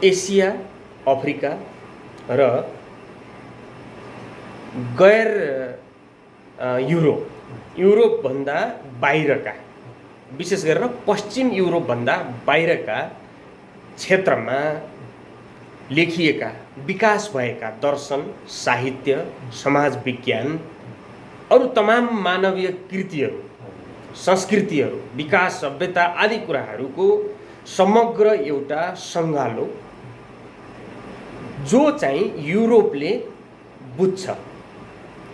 Asia, Africa र गैर युरोपभन्दा बाहिरका, विशेष गरेर पश्चिम युरोपभन्दा बाहिरका क्षेत्रमा लेखिएका विकास भएका दर्शन, साहित्य, समाज विज्ञान, अरू तमाम मानवीय कृतिहरू, संस्कृतिहरू, विकास, सभ्यता आदि कुराहरूको समग्र एउटा सङ्गालो जो चाहिँ युरोपले बुझ्छ,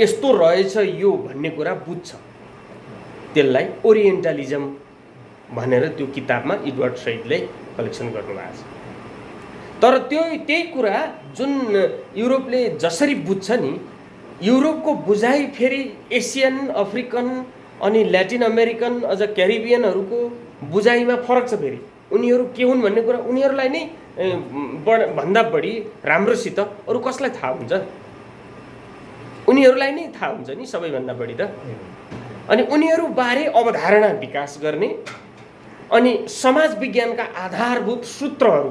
यस्तो रहेछ यो भन्ने कुरा बुझ्छ, त्यसलाई ओरिएन्टलिजम भनेर त्यो किताबमा एडवर्ड सइडले कलेक्सन गर्नुभएको छ। तर त्यही कुरा जुन युरोपले जसरी बुझ्छ नि, युरोपको बुझाइ फेरि एसियन, अफ्रिकन अनि ल्याटिन अमेरिकन अझ क्यारिबियनहरूको बुझाइमा फरक छ। फेरि उनीहरू के हुन् भन्ने कुरा उनीहरूलाई नै भन्दा बढी राम्रोसित अरू कसलाई थाहा हुन्छ? उनीहरूलाई नै थाहा हुन्छ नि सबैभन्दा बढी त। अनि उनीहरूबारे अवधारणा विकास गर्ने अनि समाज विज्ञानका आधारभूत सूत्रहरू,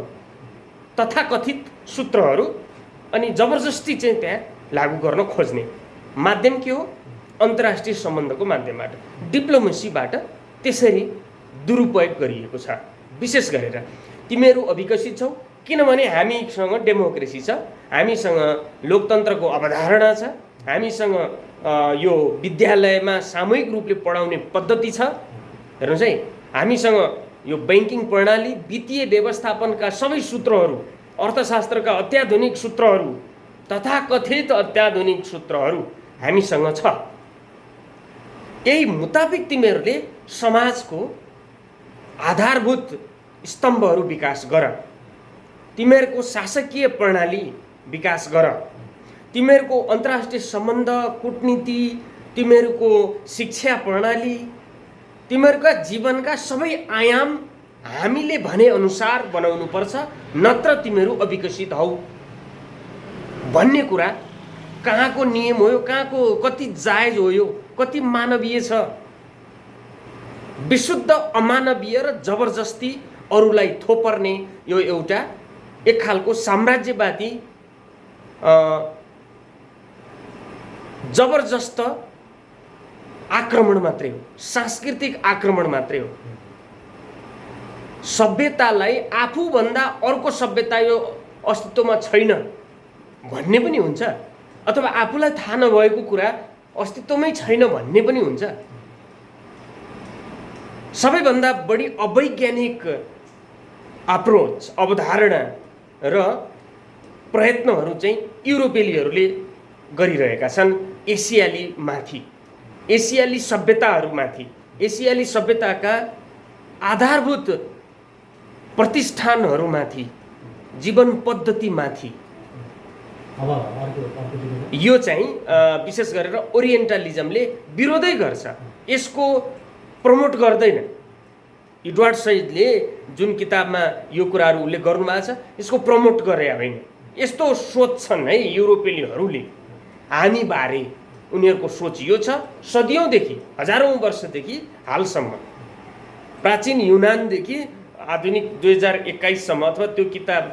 तथाकथित सूत्रहरू अनि जबरजस्ती चाहिँ त्यहाँ लागू गर्न खोज्ने माध्यम के हो? अन्तर्राष्ट्रिय सम्बन्धको माध्यमबाट, डिप्लोमेसीबाट त्यसरी दुरुपयोग गरिएको छ। विशेष गरेर तिमीहरू अविकसित छौ किनभने हामीसँग डेमोक्रेसी छ, हामीसँग लोकतन्त्रको अवधारणा छ, हामीसँग यो विद्यालयमा सामूहिक रूपले पढाउने पद्धति छ। हेर्नुहोस् है, हामीसँग यो बैंकिङ प्रणाली, वित्तीय व्यवस्थापनका सबै सूत्रहरू, अर्थशास्त्रका अत्याधुनिक सूत्रहरू, तथाकथित अत्याधुनिक सूत्रहरू हामीसँग छ। यही मुताबिक तिमीहरूले समाजको आधारभूत स्तम्भहरू विकास गर, तिमीहरूको शासकीय प्रणाली विकास गर, तिमीहरूको अन्तर्राष्ट्रिय सम्बन्ध, कूटनीति, तिमीहरूको शिक्षा प्रणाली, तिमीहरूका जीवनका सबै आयाम हामीले भने अनुसार बनाउनुपर्छ, नत्र तिमीहरू अविकसित हौ भन्ने कुरा कहाँको नियम हो यो, कहाँको कति जायज हो यो, कति मानवीय छ? विशुद्ध अमानवीय र जबरजस्ती अरूलाई थोपर्ने यो एउटा एक खालको साम्राज्यवादी जबरजस्त आक्रमण मात्रै हो, सांस्कृतिक आक्रमण मात्रै हो। सभ्यतालाई आफूभन्दा अर्को सभ्यता यो अस्तित्वमा छैन भन्ने पनि हुन्छ, अथवा आफूलाई थाहा नभएको कुरा अस्तित्वमै छैन भन्ने पनि हुन्छ। सबैभन्दा बढी अवैज्ञानिक अप्रोच, अवधारणा र प्रयत्नहरू चाहिँ युरोपेलीहरूले गरिरहेका छन् एसियाली माथि, एसियाली सभ्यताहरूमाथि, एसियाली सभ्यताका आधारभूत प्रतिष्ठानहरूमाथि, जीवन पद्धतिमाथि। यो चाहिँ विशेष गरेर ओरिएन्टलिजमले विरोधै गर्छ, यसको प्रमोट गर्दैन। एडवर्ड सइडले जुन किताबमा यो कुराहरू उल्लेख गर्नुभएको छ यसको प्रमोट गरे होइन। यस्तो सोच्छन् है युरोपेलीहरूले हामीबारे, उनीहरूको सोच यो छ सदियौँदेखि, हजारौँ वर्षदेखि हालसम्म, प्राचीन युनानदेखि आधुनिक 2021 सम्म, अथवा त्यो किताब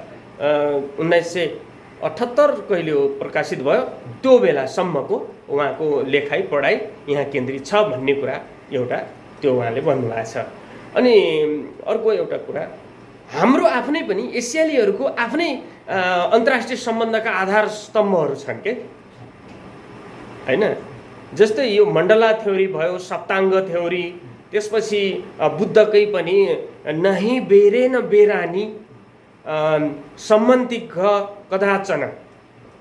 1978 कहिले हो प्रकाशित भयो, त्यो बेलासम्मको उहाँको लेखाइ पढाइ यहाँ केन्द्रित छ भन्ने कुरा एउटा त्यो उहाँले भन्नुभएको छ। अनि अर्को एउटा कुरा, हाम्रो आफ्नै पनि एसियालीहरूको आफ्नै अन्तर्राष्ट्रिय सम्बन्धका आधार स्तम्भहरू छन् के, हैन? जस्तै यो मण्डला थ्योरी भयो, सप्ताङ्ग थ्योरी, त्यसपछि बुद्धकै पनि नहि बेरे न बेरानी सम्मन्ति कदाचन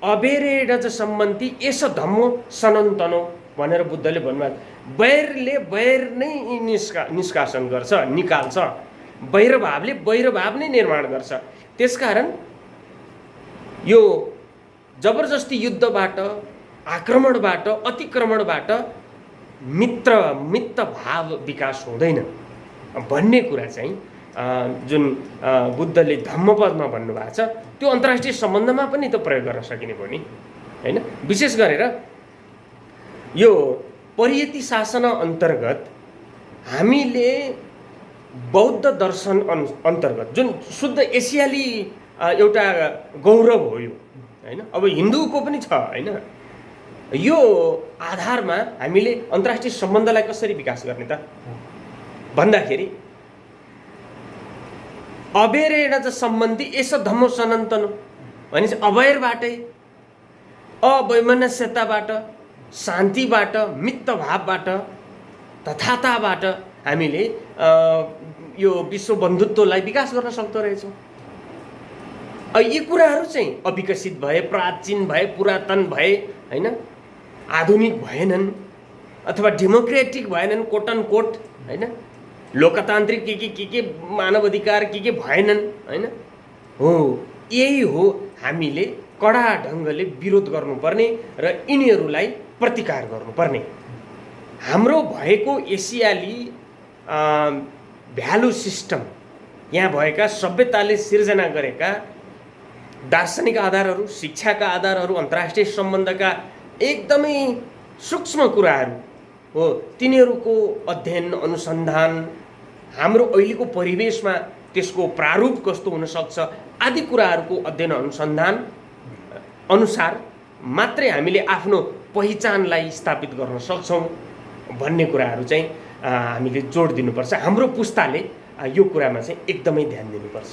अबेरेड च सम्मन्ति एस धम्मो सनातनो भनेर बुद्धले भन्नुभएको। बैरले बैर नै निष्कासन गर्छ, निकाल्छ, बैरभावले बैरभाव नै निर्माण गर्छ। त्यसकारण यो जबरजस्ती युद्धबाट, आक्रमणबाट, अतिक्रमणबाट मित्र भाव विकास हुँदैन भन्ने कुरा चाहिँ जुन बुद्धले धम्मपदमा भन्नुभएको छ त्यो अन्तर्राष्ट्रिय सम्बन्धमा पनि त प्रयोग गर्न सकिने भयो नि, हैन? विशेष गरेर यो परियति शासन अन्तर्गत हामीले बौद्ध दर्शन अन्तर्गत जुन शुद्ध एसियाली एउटा गौरव हो यो, होइन? अब हिन्दूको पनि छ, होइन? यो आधारमा हामीले अन्तर्राष्ट्रिय सम्बन्धलाई कसरी विकास गर्ने त भन्दाखेरि अबेरेण च सम्बन्धी एस धम्मो सनातन भनेपछि अबेरबाटै, अवैमनस्यताबाट, शान्तिबाट, मित्रभावबाट, तथाताबाट हामीले यो विश्व बन्धुत्वलाई विकास गर्न सक्दो रहेछौँ। यी कुराहरू चाहिँ अविकसित भए, प्राचीन भए, पुरातन भए, होइन? आधुनिक भएनन् अथवा डेमोक्रेटिक भएनन्, कोट एन्ड कोट, होइन? लोकतान्त्रिक के मानव अधिकार के भएनन्, होइन? हो, यही हो हामीले कडा ढङ्गले विरोध गर्नुपर्ने र यिनीहरूलाई प्रतिकार गर्नुपर्ने। हाम्रो भएको एसियाली भ्यालु सिस्टम, यहाँ भएका सभ्यताले सिर्जना गरेका दार्शनिक आधारहरू, शिक्षाका आधारहरू, अन्तर्राष्ट्रिय सम्बन्धका एकदमै सूक्ष्म कुराहरू हो, तिनीहरूको अध्ययन अनुसन्धान, हाम्रो अहिलेको परिवेशमा त्यसको प्रारूप कस्तो हुनसक्छ आदि कुराहरूको अध्ययन अनुसन्धान अनुसार मात्रै हामीले आफ्नो पहिचानलाई स्थापित गर्न सक्छौँ भन्ने कुराहरू चाहिँ हामीले जोड दिनुपर्छ। हाम्रो पुस्ताले यो कुरामा चाहिँ एकदमै ध्यान दिनुपर्छ।